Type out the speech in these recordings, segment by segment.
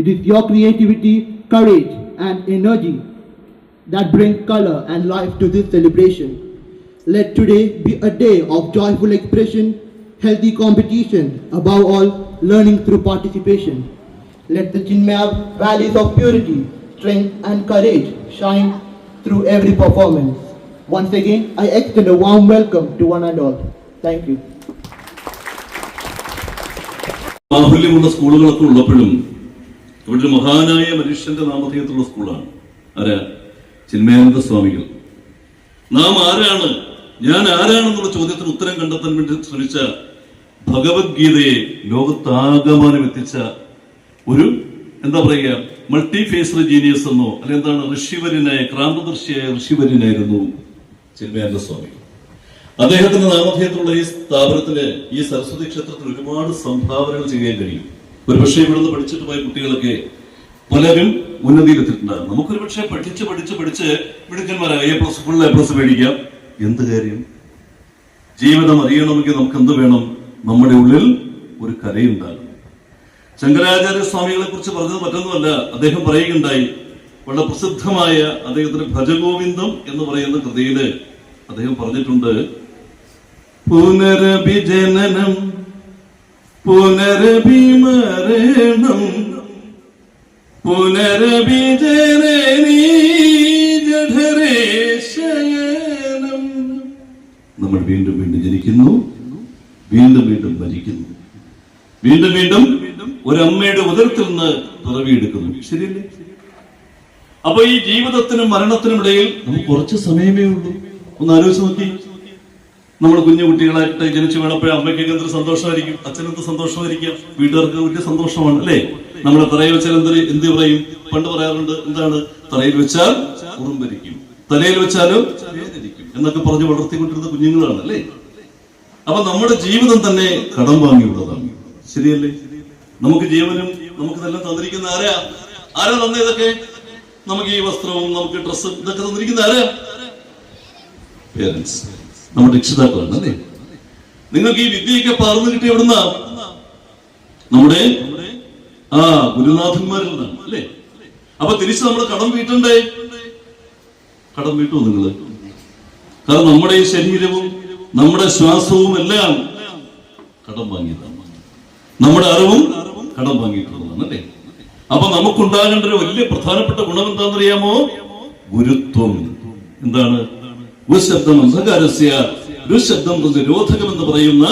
It is your creativity, courage, and energy that bring color and life to this celebration. Let today be a day of joyful expression, healthy competition, above all, learning through participation. Let the Chinmaya values of purity, strength, and courage shine through every performance. Once again, I extend a warm welcome to one and all. Thank you. ബാഹുല്യമുള്ള സ്കൂളുകളൊക്കെ ഉള്ളപ്പോഴും ഇവിടെ മഹാനായ മനുഷ്യന്റെ നാമധേയത്തിലുള്ള സ്കൂളാണ്. ആരാ? ചിന്മയാനന്ദ സ്വാമികൾ. നാം ആരാണ്, ഞാൻ ആരാണെന്നുള്ള ചോദ്യത്തിന് ഉത്തരം കണ്ടെത്താൻ വേണ്ടി ശ്രമിച്ച ഭഗവത്ഗീതയെ ലോകത്താകമാനം എത്തിച്ച ഒരു എന്താ പറയുക മൾട്ടി ഫേസ്ഡ് ജീനിയസ് എന്നോ അല്ലെ എന്താണ് ഋഷിവര്യനായ ക്രാന്തദർശിയായ ഋഷിവര്യനായിരുന്നു ചിന്മയാനന്ദ സ്വാമി. അദ്ദേഹത്തിന്റെ നാമധേയത്തിലുള്ള ഈ സ്ഥാപനത്തിന് ഈ സരസ്വതി ക്ഷേത്രത്തിൽ ഒരുപാട് സംഭാവനകൾ ചെയ്യാൻ കഴിയും. ഒരുപക്ഷെ ഇവിടുന്ന് പഠിച്ചിട്ട് പോയ കുട്ടികളൊക്കെ പലരും ഉന്നതിയിലെത്തിയിട്ടുണ്ടാകും. നമുക്കൊരു പക്ഷേ പഠിച്ച് മിടുക്കന്മാരായ ഫുൾ A+ മേടിക്കാം. എന്ത് കാര്യം? ജീവിതം അറിയണമെങ്കിൽ നമുക്ക് എന്ത് വേണം? നമ്മുടെ ഉള്ളിൽ ഒരു കലയുണ്ടാകും. ശങ്കരാചാര്യ സ്വാമികളെ കുറിച്ച് പറഞ്ഞത് മറ്റൊന്നുമല്ല. അദ്ദേഹം പറയുകയുണ്ടായി, വളരെ പ്രസിദ്ധമായ അദ്ദേഹത്തിന്റെ ഭജഗോവിന്ദം എന്ന് പറയുന്ന കൃതിയില് അദ്ദേഹം പറഞ്ഞിട്ടുണ്ട്, പുനരഭിജനനം പുനരഭിമരണം പുനരഭിജനനീ ജഠരേ ശയനം. നമ്മൾ വീണ്ടും വീണ്ടും ജനിക്കുന്നു, വീണ്ടും വീണ്ടും മരിക്കുന്നു, വീണ്ടും വീണ്ടും ഒരമ്മയുടെ ഉദരത്തിൽ നിന്ന് പിറവിയെടുക്കുന്നു. ശരിയല്ലേ? അപ്പൊ ഈ ജീവിതത്തിനും മരണത്തിനും ഇടയിൽ നമുക്ക് കുറച്ച് സമയമേ ഉള്ളൂ. ഒന്ന് ആലോചിച്ച് നോക്കി. നമ്മൾ കുഞ്ഞു കുട്ടികളായിട്ട് ജനിച്ചു വീണപ്പോഴും അമ്മയ്ക്കൊക്കെ എന്തൊരു സന്തോഷമായിരിക്കും, അച്ഛനെന്ത് സന്തോഷമായിരിക്കും, വീട്ടുകാർക്ക് വലിയ സന്തോഷമാണ് അല്ലേ? നമ്മളെ തറയിൽ വെച്ചാൽ എന്ത് പറയും? പണ്ട് പറയാറുണ്ട്, എന്താണ് തറയിൽ വെച്ചാൽ ഉറുമ്പരിക്കും, തലയിൽ വെച്ചാലും വേദനിക്കും എന്നൊക്കെ പറഞ്ഞ് വളർത്തിക്കൊണ്ടിരുന്ന കുഞ്ഞുങ്ങളാണ് അല്ലേ? അപ്പൊ നമ്മുടെ ജീവിതം തന്നെ കടം വാങ്ങിയുള്ളതാണ്. ശരിയല്ലേ? നമുക്ക് ജീവനും നമുക്ക് ഇതെല്ലാം തന്നിരിക്കുന്ന ആരാ തന്നെ ഇതൊക്കെ? നമുക്ക് ഈ വസ്ത്രവും നമുക്ക് ഡ്രസ്സും ഇതൊക്കെ തന്നിരിക്കുന്ന ആരാ? പേരൻസ്, നമ്മുടെ രക്ഷിതാക്കളാണ് അല്ലേ? നിങ്ങൾക്ക് ഈ വിദ്യയൊക്കെ പകർന്നു കിട്ടിയ എവിടുന്ന? നമ്മുടെ ഗുരുനാഥന്മാരിൽ നിന്നാണ് അല്ലേ? അപ്പൊ തിരിച്ച് നമ്മൾ കടം വീട്ടണ്ടേ? കടം വീട്ടുമോ നിങ്ങള്? കാരണം നമ്മുടെ ഈ ശരീരവും നമ്മുടെ ശ്വാസവും എല്ലാം കടം വാങ്ങിയതാണ്. നമ്മുടെ അറിവും കടം വാങ്ങിയിട്ടുള്ളതാണ് അല്ലേ? അപ്പൊ നമുക്കുണ്ടാകേണ്ട ഒരു വലിയ പ്രധാനപ്പെട്ട ഗുണം എന്താണെന്നറിയാമോ? ഗുരുത്വം. എന്താണ്? ഗുരുശബ്ദം അന്ധകാരസ്യ ഗുരുശബ്ദം നിരോധകം എന്ന് പറയുന്ന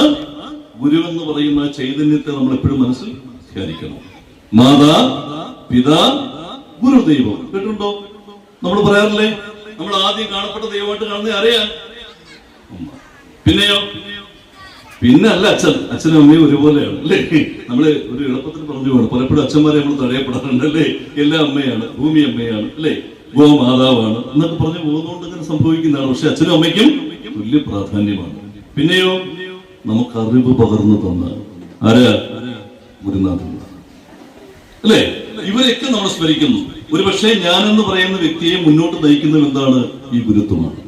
ഗുരു എന്ന് പറയുന്ന ചൈതന്യത്തെ നമ്മൾ എപ്പോഴും മനസ്സിൽ ധ്യാനിക്കണം. മാതാ പിതാ ഗുരുദൈവം കേട്ടിട്ടുണ്ടോ? നമ്മൾ പറയാറില്ലേ, നമ്മൾ ആദ്യം കാണപ്പെട്ട ദൈവമായിട്ട് കാണുന്ന അറിയാം. പിന്നെയോ? പിന്നെ അല്ല, അച്ഛനും അമ്മയും ഒരുപോലെയാണ് അല്ലേ? നമ്മള് ഒരു എളുപ്പത്തിൽ പറഞ്ഞു പോകണം. പലപ്പോഴും അച്ഛന്മാരെ നമ്മൾ തടയപ്പെടാറുണ്ട് അല്ലേ? എല്ലാം അമ്മയാണ്, ഭൂമി അമ്മയാണ് അല്ലേ, ഗോമാതാവാണ് എന്നൊക്കെ പറഞ്ഞു പോകുന്നതുകൊണ്ട് ഇങ്ങനെ സംഭവിക്കുന്നതാണ്. പക്ഷെ അച്ഛനും അമ്മയ്ക്കും തുല്യ പ്രാധാന്യമാണ്. പിന്നെയോ നമുക്ക് അറിവ് പകർന്നു തന്ന ആരാ? ഗുരുനാഥൻ അല്ലേ? ഇവരെയൊക്കെ നമ്മൾ സ്മരിക്കുന്നു. ഒരുപക്ഷെ ഞാനെന്ന് പറയുന്ന വ്യക്തിയെ മുന്നോട്ട് നയിക്കുന്നത് എന്താണ്? ഈ ഗുരുത്വമാണ്.